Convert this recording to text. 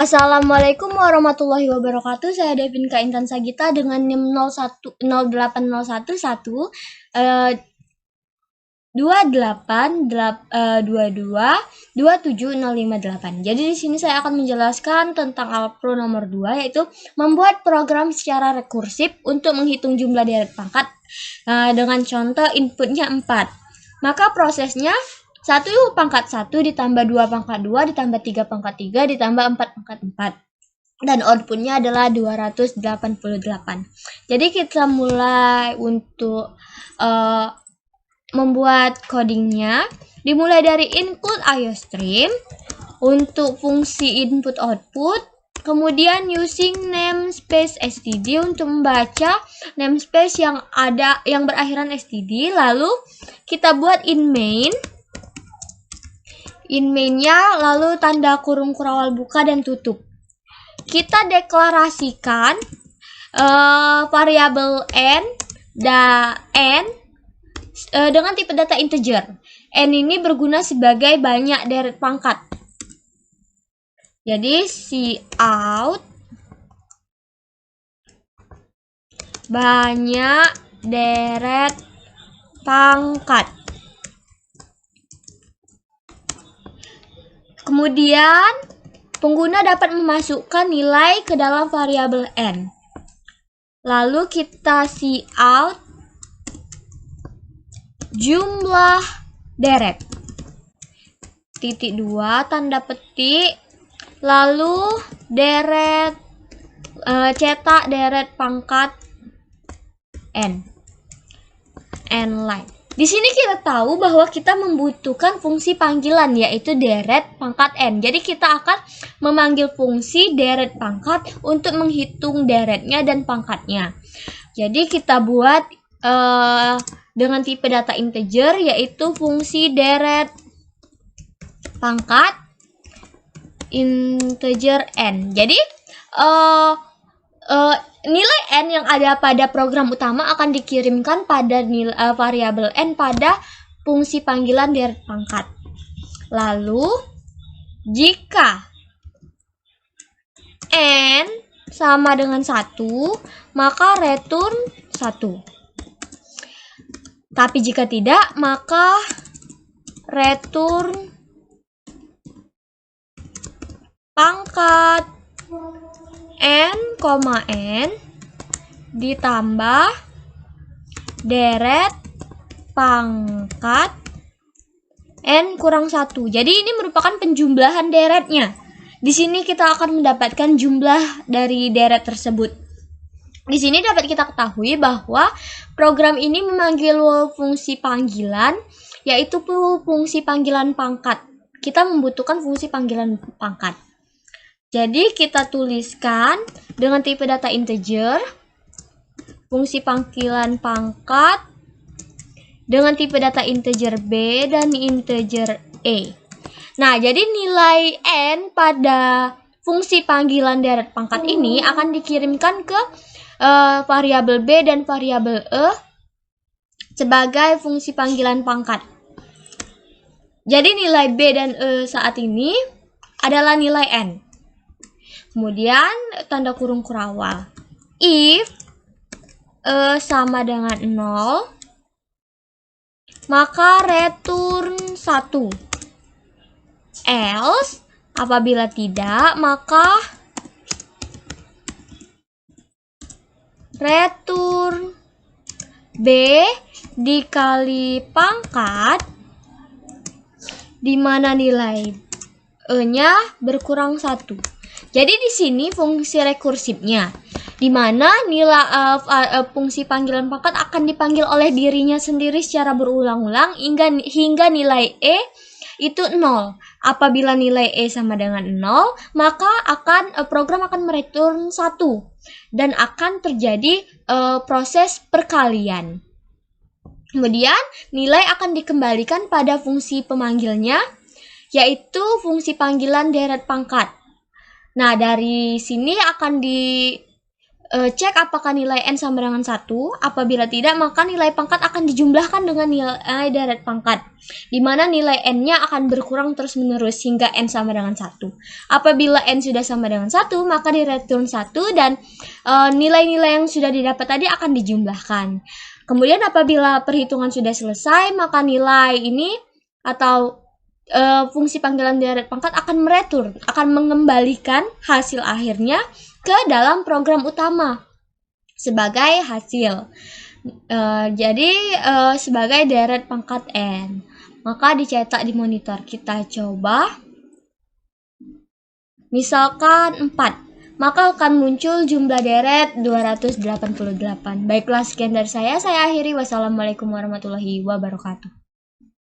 Assalamualaikum warahmatullahi wabarakatuh. Saya Devinka Intan Sagita dengan NIM 0808111 2822 Jadi di sini saya akan menjelaskan tentang Alpro nomor 2, yaitu membuat program secara rekursif untuk menghitung jumlah deret pangkat dengan contoh inputnya 4. Maka prosesnya 1 pangkat 1 ditambah 2 pangkat 2 ditambah 3 pangkat 3 ditambah 4 pangkat 4. Dan outputnya adalah 288. Jadi kita mulai untuk membuat codingnya. Dimulai dari include IOStream untuk fungsi input output. Kemudian using namespace std untuk membaca namespace yang berakhiran std. Lalu kita buat in mainnya, lalu tanda kurung kurawal buka dan tutup. Kita deklarasikan variabel n dengan tipe data integer. N ini berguna sebagai banyak deret pangkat. Jadi cout banyak deret pangkat. Kemudian pengguna dapat memasukkan nilai ke dalam variabel n. Lalu kita cout jumlah deret. Titik 2 tanda petik. Lalu deret cetak deret pangkat n line. Di sini kita tahu bahwa kita membutuhkan fungsi panggilan, yaitu deret pangkat n. Jadi kita akan memanggil fungsi deret pangkat untuk menghitung deretnya dan pangkatnya. Jadi kita buat dengan tipe data integer, yaitu fungsi deret pangkat integer n. Jadi nilai n yang ada pada program utama akan dikirimkan pada variabel n pada fungsi panggilan deret pangkat. Lalu jika n sama dengan 1, maka return 1. Tapi jika tidak, maka return pangkat n, ditambah deret pangkat n kurang 1. Jadi ini merupakan penjumlahan deretnya. Di sini kita akan mendapatkan jumlah dari deret tersebut. Di sini dapat kita ketahui bahwa program ini memanggil fungsi panggilan, yaitu fungsi panggilan pangkat. Kita membutuhkan fungsi panggilan pangkat. Jadi kita tuliskan dengan tipe data integer, fungsi panggilan pangkat dengan tipe data integer b dan integer e. Nah, jadi nilai n pada fungsi panggilan deret pangkat ini akan dikirimkan ke variabel b dan variabel e sebagai fungsi panggilan pangkat. Jadi nilai b dan e saat ini adalah nilai n. Kemudian tanda kurung kurawal. If e sama dengan 0, maka return 1. Else, apabila tidak, maka return b dikali pangkat, di mana nilai e-nya berkurang 1. Jadi di sini fungsi rekursifnya, di mana nilai fungsi panggilan pangkat akan dipanggil oleh dirinya sendiri secara berulang-ulang hingga nilai e itu 0. Apabila nilai e sama dengan 0, maka program akan mereturn 1 dan akan terjadi proses perkalian. Kemudian nilai akan dikembalikan pada fungsi pemanggilnya, yaitu fungsi panggilan deret pangkat. Nah, dari sini akan cek apakah nilai n sama dengan 1. Apabila tidak, maka nilai pangkat akan dijumlahkan dengan nilai deret pangkat, di mana nilai n-nya akan berkurang terus-menerus hingga n sama dengan 1. Apabila n sudah sama dengan 1, maka direturn 1 dan nilai-nilai yang sudah didapat tadi akan dijumlahkan. Kemudian apabila perhitungan sudah selesai, maka nilai ini atau fungsi panggilan deret pangkat akan akan mengembalikan hasil akhirnya ke dalam program utama sebagai hasil. Jadi sebagai deret pangkat n. Maka dicetak di monitor. Kita coba. Misalkan 4. Maka akan muncul jumlah deret 288. Baiklah, sekian dari saya. Saya akhiri. Wassalamualaikum warahmatullahi wabarakatuh.